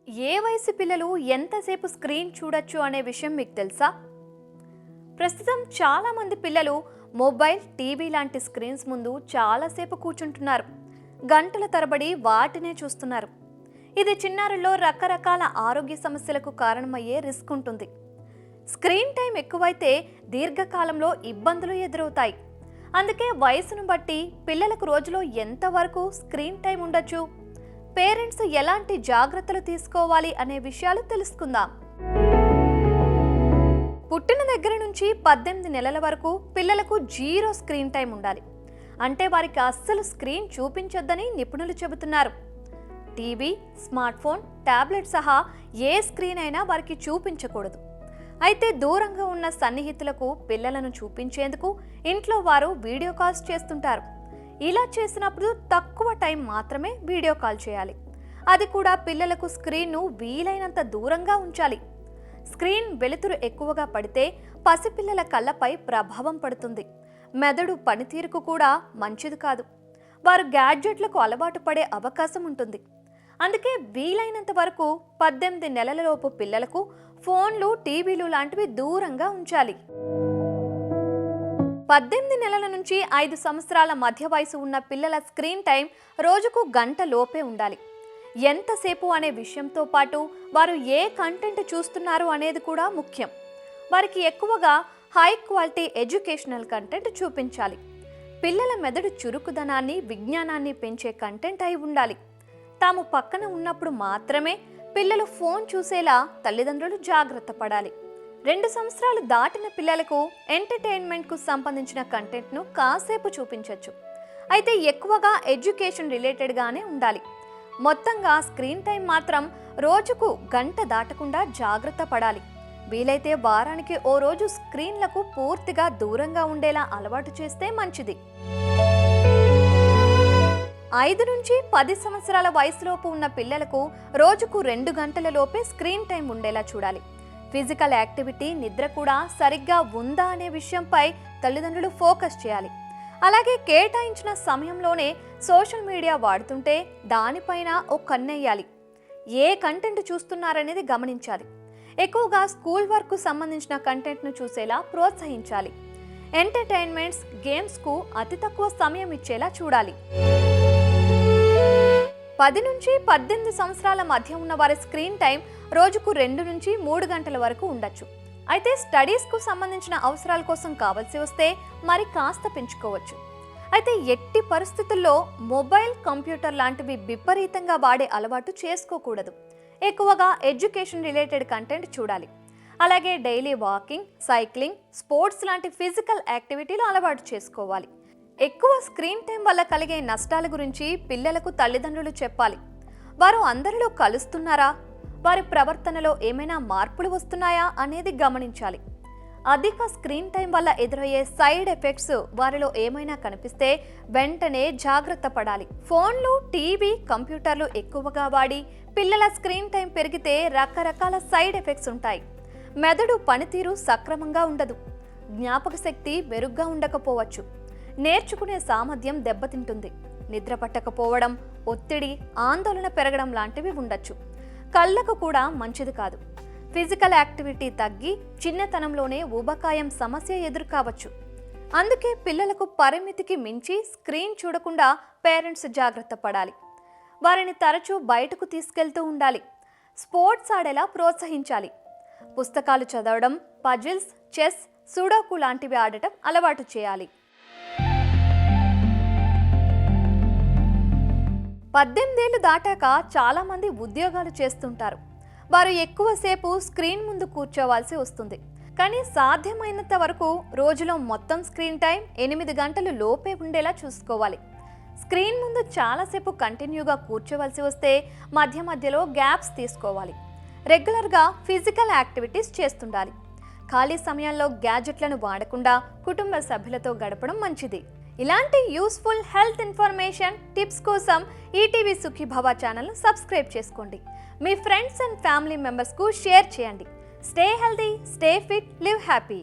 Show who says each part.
Speaker 1: ఏ వయసు పిల్లలు ఎంతసేపు స్క్రీన్ చూడొచ్చు అనే విషయం మీకు తెలుసా? ప్రస్తుతం చాలా మంది పిల్లలు మొబైల్, టీవీ లాంటి స్క్రీన్స్ ముందు చాలాసేపు కూర్చుంటున్నారు. గంటల తరబడి వాటినే చూస్తున్నారు. ఇది చిన్నారుల్లో రకరకాల ఆరోగ్య సమస్యలకు కారణమయ్యే రిస్క్ ఉంటుంది. స్క్రీన్ టైం ఎక్కువైతే దీర్ఘకాలంలో ఇబ్బందులు ఎదురవుతాయి. అందుకే వయసును బట్టి పిల్లలకు రోజులో ఎంతవరకు స్క్రీన్ టైం ఉండొచ్చు, పేరెంట్స్ ఎలాంటి జాగ్రత్తలు తీసుకోవాలి అనే విషయాలు తెలుసుకుందాం. పుట్టిన దగ్గర నుంచి 18 నెలల వరకు పిల్లలకు 0 స్క్రీన్ టైం ఉండాలి. అంటే వారికి అస్సలు స్క్రీన్ చూపించొద్దని నిపుణులు చెబుతున్నారు. టీవీ, స్మార్ట్ ఫోన్, టాబ్లెట్ సహా ఏ స్క్రీన్ అయినా వారికి చూపించకూడదు. అయితే దూరంగా ఉన్న సన్నిహితులకు పిల్లలను చూపించేందుకు ఇంట్లో వారు వీడియో కాల్స్ చేస్తుంటారు. ఇలా చేసినప్పుడు తక్కువ టైం మాత్రమే వీడియో కాల్ చేయాలి. అది కూడా పిల్లలకు స్క్రీన్ను వీలైనంత దూరంగా ఉంచాలి. స్క్రీన్ వెలుతురు ఎక్కువగా పడితే పసిపిల్లల కళ్ళపై ప్రభావం పడుతుంది. మెదడు పనితీరుకు కూడా మంచిది కాదు. వారు గ్యాడ్జెట్లకు అలవాటు పడే అవకాశం ఉంటుంది. అందుకే వీలైనంత వరకు 18 నెలలలోపు పిల్లలకు ఫోన్లు, టీవీలు లాంటివి దూరంగా ఉంచాలి. 18 నెలల నుంచి 5 సంవత్సరాల మధ్య వయసు ఉన్న పిల్లల స్క్రీన్ టైం రోజుకు గంట లోపే ఉండాలి. ఎంతసేపు అనే విషయంతో పాటు వారు ఏ కంటెంట్ చూస్తున్నారు అనేది కూడా ముఖ్యం. వారికి ఎక్కువగా హై క్వాలిటీ ఎడ్యుకేషనల్ కంటెంట్ చూపించాలి. పిల్లల మెదడు చురుకుదనాన్ని, విజ్ఞానాన్ని పెంచే కంటెంట్ అయి ఉండాలి. తాము పక్కన ఉన్నప్పుడు మాత్రమే పిల్లలు ఫోన్ చూసేలా తల్లిదండ్రులు జాగ్రత్త పడాలి. 2 సంవత్సరాలు దాటిన పిల్లలకు ఎంటర్టైన్మెంట్కు సంబంధించిన కంటెంట్ను కాసేపు చూపించవచ్చు. అయితే ఎక్కువగా ఎడ్యుకేషన్ రిలేటెడ్గానే ఉండాలి. మొత్తంగా స్క్రీన్ టైం మాత్రం రోజుకు గంట దాటకుండా జాగ్రత్త పడాలి. వీలైతే వారానికి ఓ రోజు స్క్రీన్లకు పూర్తిగా దూరంగా ఉండేలా అలవాటు చేస్తే మంచిది. 5 నుంచి 10 సంవత్సరాల వయసులోపు ఉన్న పిల్లలకు రోజుకు 2 గంటల లోపే స్క్రీన్ టైం ఉండేలా చూడాలి. ఫిజికల్ యాక్టివిటీ, నిద్ర కూడా సరిగ్గా ఉందా అనే విషయంపై తల్లిదండ్రులు ఫోకస్ చేయాలి. అలాగే కేటాయించిన సమయంలోనే సోషల్ మీడియా వాడుతుంటే దానిపైన ఓ కన్నేయాలి. ఏ కంటెంట్ చూస్తున్నారనేది గమనించాలి. ఎక్కువగా స్కూల్ వర్క్కు సంబంధించిన కంటెంట్ను చూసేలా ప్రోత్సహించాలి. ఎంటర్టైన్మెంట్స్, గేమ్స్కు అతి తక్కువ సమయం ఇచ్చేలా చూడాలి. 10 నుంచి 18 సంవత్సరాల మధ్య ఉన్న వారి స్క్రీన్ టైం రోజుకు 2 నుంచి 3 గంటల వరకు ఉండొచ్చు. అయితే స్టడీస్కు సంబంధించిన అవసరాల కోసం కావాల్సి వస్తే మరి కాస్త పెంచుకోవచ్చు. అయితే ఎట్టి పరిస్థితుల్లో మొబైల్, కంప్యూటర్ లాంటివి విపరీతంగా వాడే అలవాటు చేసుకోకూడదు. ఎక్కువగా ఎడ్యుకేషన్ రిలేటెడ్ కంటెంట్ చూడాలి. అలాగే డైలీ వాకింగ్, సైక్లింగ్, స్పోర్ట్స్ లాంటి ఫిజికల్ యాక్టివిటీలు అలవాటు చేసుకోవాలి. ఎక్కువ స్క్రీన్ టైం వల్ల కలిగే నష్టాల గురించి పిల్లలకు తల్లిదండ్రులు చెప్పాలి. వారు అందరిలో కలుస్తున్నారా, వారి ప్రవర్తనలో ఏమైనా మార్పులు వస్తున్నాయా అనేది గమనించాలి. అధిక స్క్రీన్ టైం వల్ల ఎదురయ్యే సైడ్ ఎఫెక్ట్స్ వారిలో ఏమైనా కనిపిస్తే వెంటనే జాగ్రత్త పడాలి. ఫోన్లు, టీవీ, కంప్యూటర్లు ఎక్కువగా వాడి పిల్లల స్క్రీన్ టైం పెరిగితే రకరకాల సైడ్ ఎఫెక్ట్స్ ఉంటాయి. మెదడు పనితీరు సక్రమంగా ఉండదు. జ్ఞాపక శక్తి మెరుగ్గా ఉండకపోవచ్చు. నేర్చుకునే సామర్థ్యం దెబ్బతింటుంది. నిద్ర పట్టకపోవడం, ఒత్తిడి, ఆందోళన పెరగడం లాంటివి ఉండొచ్చు. కళ్ళకు కూడా మంచిది కాదు. ఫిజికల్ యాక్టివిటీ తగ్గి చిన్నతనంలోనే ఊబకాయం సమస్య ఎదురుకావచ్చు. అందుకే పిల్లలకు పరిమితికి మించి స్క్రీన్ చూడకుండా పేరెంట్స్ జాగ్రత్త పడాలి. వారిని తరచూ బయటకు తీసుకెళ్తూ ఉండాలి. స్పోర్ట్స్ ఆడేలా ప్రోత్సహించాలి. పుస్తకాలు చదవడం, పజిల్స్, చెస్, సుడోకు లాంటివి ఆడటం అలవాటు చేయాలి. 18 ఏళ్లు దాటాక చాలామంది ఉద్యోగాలు చేస్తుంటారు. వారు ఎక్కువసేపు స్క్రీన్ ముందు కూర్చోవాల్సి వస్తుంది. కానీ సాధ్యమైనంత వరకు రోజులో మొత్తం స్క్రీన్ టైం 8 గంటలు లోపే ఉండేలా చూసుకోవాలి. స్క్రీన్ ముందు చాలాసేపు కంటిన్యూగా కూర్చోవలసి వస్తే మధ్య మధ్యలో గ్యాప్స్ తీసుకోవాలి. రెగ్యులర్గా ఫిజికల్ యాక్టివిటీస్ చేస్తుండాలి. ఖాళీ సమయంలో గ్యాడ్జెట్లను వాడకుండా కుటుంబ సభ్యులతో గడపడం మంచిది. ఇలాంటి యూస్ఫుల్ హెల్త్ ఇన్ఫర్మేషన్, టిప్స్ కోసం ఈటీవీ సుఖీభవ ఛానల్ను సబ్స్క్రైబ్ చేసుకోండి. మీ ఫ్రెండ్స్ అండ్ ఫ్యామిలీ మెంబర్స్కు షేర్ చేయండి. Stay healthy, stay fit, live happy.